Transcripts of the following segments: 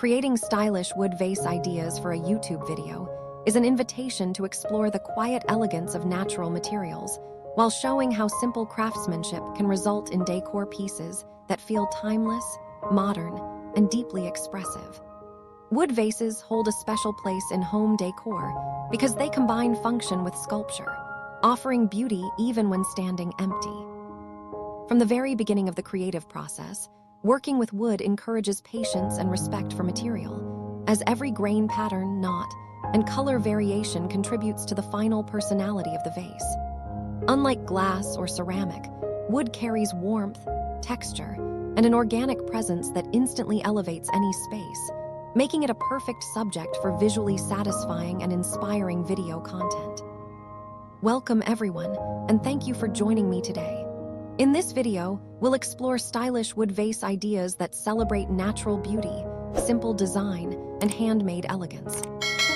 Creating stylish wood vase ideas for a YouTube video is an invitation to explore the quiet elegance of natural materials while showing how simple craftsmanship can result in decor pieces that feel timeless, modern, and deeply expressive. Wood vases hold a special place in home decor because they combine function with sculpture, offering beauty even when standing empty. From the very beginning of the creative process, working with wood encourages patience and respect for material, as every grain pattern, knot, and color variation contributes to the final personality of the vase. Unlike glass or ceramic, wood carries warmth, texture, and an organic presence that instantly elevates any space, making it a perfect subject for visually satisfying and inspiring video content. Welcome everyone, and thank you for joining me today. In this video, we'll explore stylish wood vase ideas that celebrate natural beauty, simple design, and handmade elegance.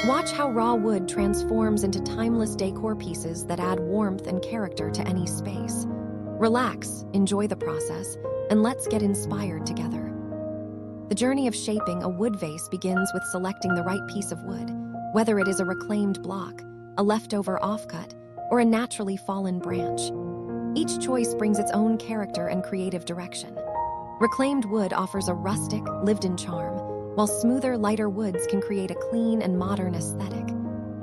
Watch how raw wood transforms into timeless decor pieces that add warmth and character to any space. Relax, enjoy the process, and let's get inspired together. The journey of shaping a wood vase begins with selecting the right piece of wood, whether it is a reclaimed block, a leftover offcut, or a naturally fallen branch. Each choice brings its own character and creative direction. Reclaimed wood offers a rustic, lived-in charm, while smoother, lighter woods can create a clean and modern aesthetic.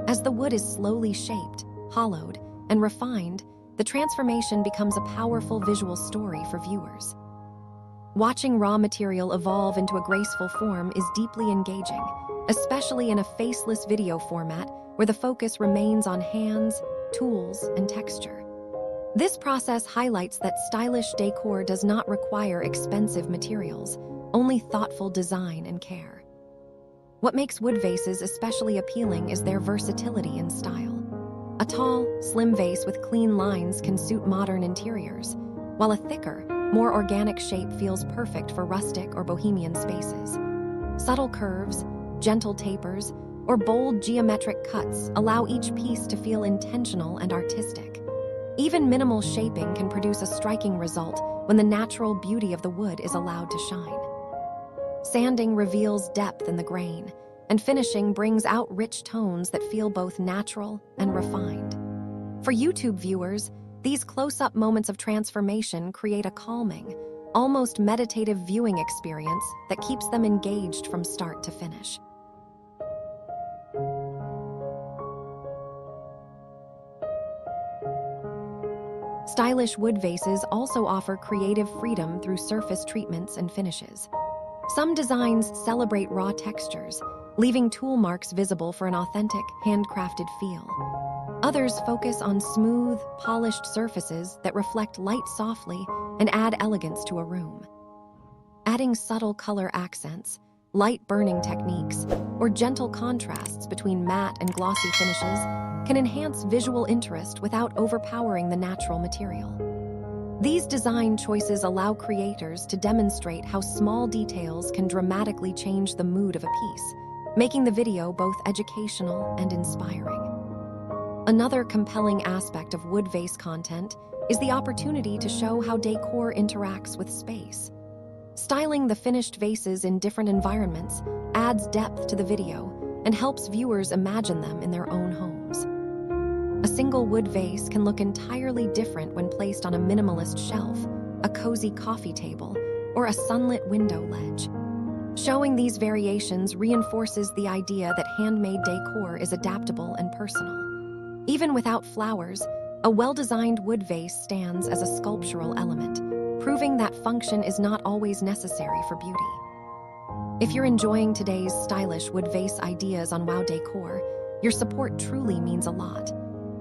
As the wood is slowly shaped, hollowed, and refined, the transformation becomes a powerful visual story for viewers. Watching raw material evolve into a graceful form is deeply engaging, especially in a faceless video format where the focus remains on hands, tools, and texture. This process highlights that stylish decor does not require expensive materials, only thoughtful design and care. What makes wood vases especially appealing is their versatility and style. A tall, slim vase with clean lines can suit modern interiors, while a thicker, more organic shape feels perfect for rustic or bohemian spaces. Subtle curves, gentle tapers, or bold geometric cuts allow each piece to feel intentional and artistic. Even minimal shaping can produce a striking result when the natural beauty of the wood is allowed to shine. Sanding reveals depth in the grain, and finishing brings out rich tones that feel both natural and refined. For YouTube viewers, these close-up moments of transformation create a calming, almost meditative viewing experience that keeps them engaged from start to finish. Stylish wood vases also offer creative freedom through surface treatments and finishes. Some designs celebrate raw textures, leaving tool marks visible for an authentic, handcrafted feel. Others focus on smooth, polished surfaces that reflect light softly and add elegance to a room. Adding subtle color accents, light burning techniques, or gentle contrasts between matte and glossy finishes can enhance visual interest without overpowering the natural material. These design choices allow creators to demonstrate how small details can dramatically change the mood of a piece, making the video both educational and inspiring. Another compelling aspect of wood vase content is the opportunity to show how decor interacts with space. Styling the finished vases in different environments adds depth to the video and helps viewers imagine them in their own homes. A single wood vase can look entirely different when placed on a minimalist shelf, a cozy coffee table, or a sunlit window ledge. Showing these variations reinforces the idea that handmade decor is adaptable and personal. Even without flowers, a well-designed wood vase stands as a sculptural element, proving that function is not always necessary for beauty. If you're enjoying today's stylish wood vase ideas on Wow Decor, your support truly means a lot.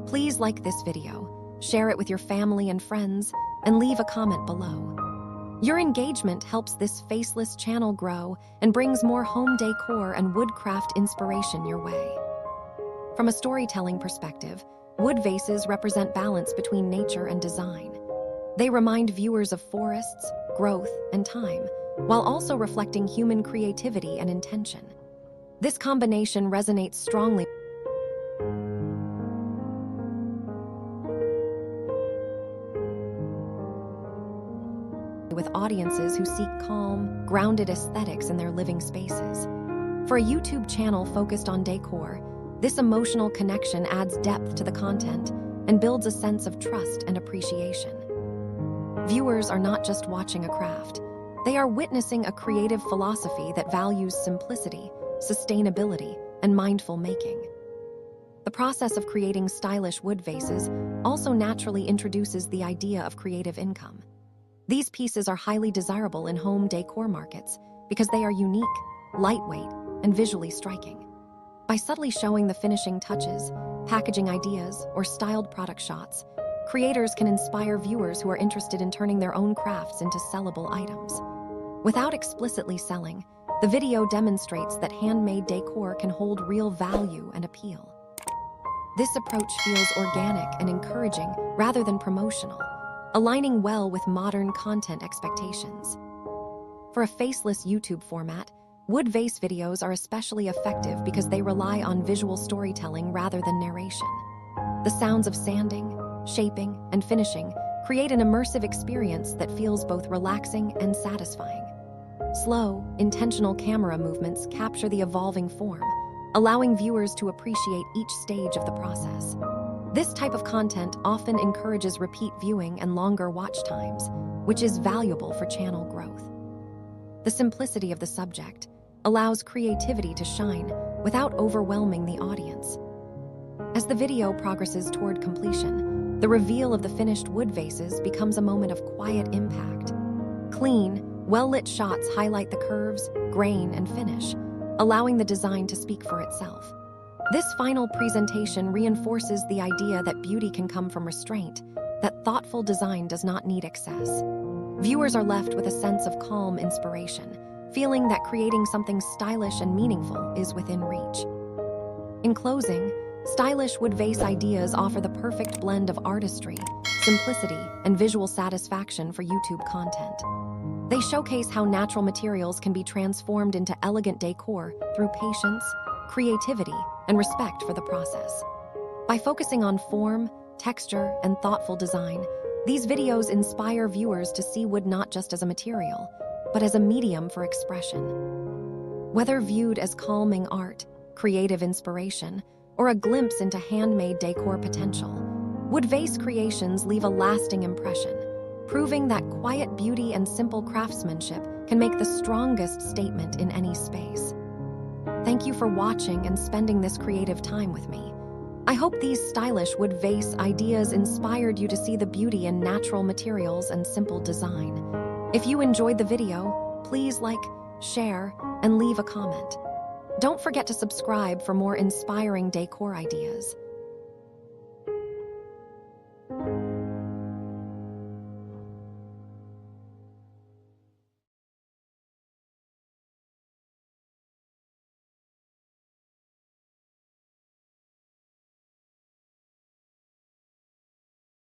Please like this video, share it with your family and friends, and leave a comment below. Your engagement helps this faceless channel grow and brings more home decor and woodcraft inspiration your way. From a storytelling perspective, wood vases represent balance between nature and design. They remind viewers of forests, growth, and time, while also reflecting human creativity and intention. This combination resonates strongly with audiences who seek calm, grounded aesthetics in their living spaces. For a YouTube channel focused on decor, this emotional connection adds depth to the content and builds a sense of trust and appreciation. Viewers are not just watching a craft, they are witnessing a creative philosophy that values simplicity, sustainability, and mindful making. The process of creating stylish wood vases also naturally introduces the idea of creative income. These pieces are highly desirable in home decor markets because they are unique, lightweight, and visually striking. By subtly showing the finishing touches, packaging ideas, or styled product shots, creators can inspire viewers who are interested in turning their own crafts into sellable items. Without explicitly selling, the video demonstrates that handmade decor can hold real value and appeal. This approach feels organic and encouraging rather than promotional, aligning well with modern content expectations. For a faceless YouTube format, wood vase videos are especially effective because they rely on visual storytelling rather than narration. The sounds of sanding, shaping, and finishing create an immersive experience that feels both relaxing and satisfying. Slow, intentional camera movements capture the evolving form, allowing viewers to appreciate each stage of the process. This type of content often encourages repeat viewing and longer watch times, which is valuable for channel growth. The simplicity of the subject allows creativity to shine without overwhelming the audience. As the video progresses toward completion, the reveal of the finished wood vases becomes a moment of quiet impact. Clean, well-lit shots highlight the curves, grain, and finish, allowing the design to speak for itself. This final presentation reinforces the idea that beauty can come from restraint, that thoughtful design does not need excess. Viewers are left with a sense of calm inspiration, feeling that creating something stylish and meaningful is within reach. In closing, stylish wood vase ideas offer the perfect blend of artistry, simplicity, and visual satisfaction for YouTube content. They showcase how natural materials can be transformed into elegant decor through patience, creativity, and respect for the process. By focusing on form, texture, and thoughtful design, these videos inspire viewers to see wood not just as a material, but as a medium for expression. Whether viewed as calming art, creative inspiration, or a glimpse into handmade decor potential, wood vase creations leave a lasting impression, proving that quiet beauty and simple craftsmanship can make the strongest statement in any space. Thank you for watching and spending this creative time with me. I hope these stylish wood vase ideas inspired you to see the beauty in natural materials and simple design. If you enjoyed the video, please like, share, and leave a comment. Don't forget to subscribe for more inspiring decor ideas.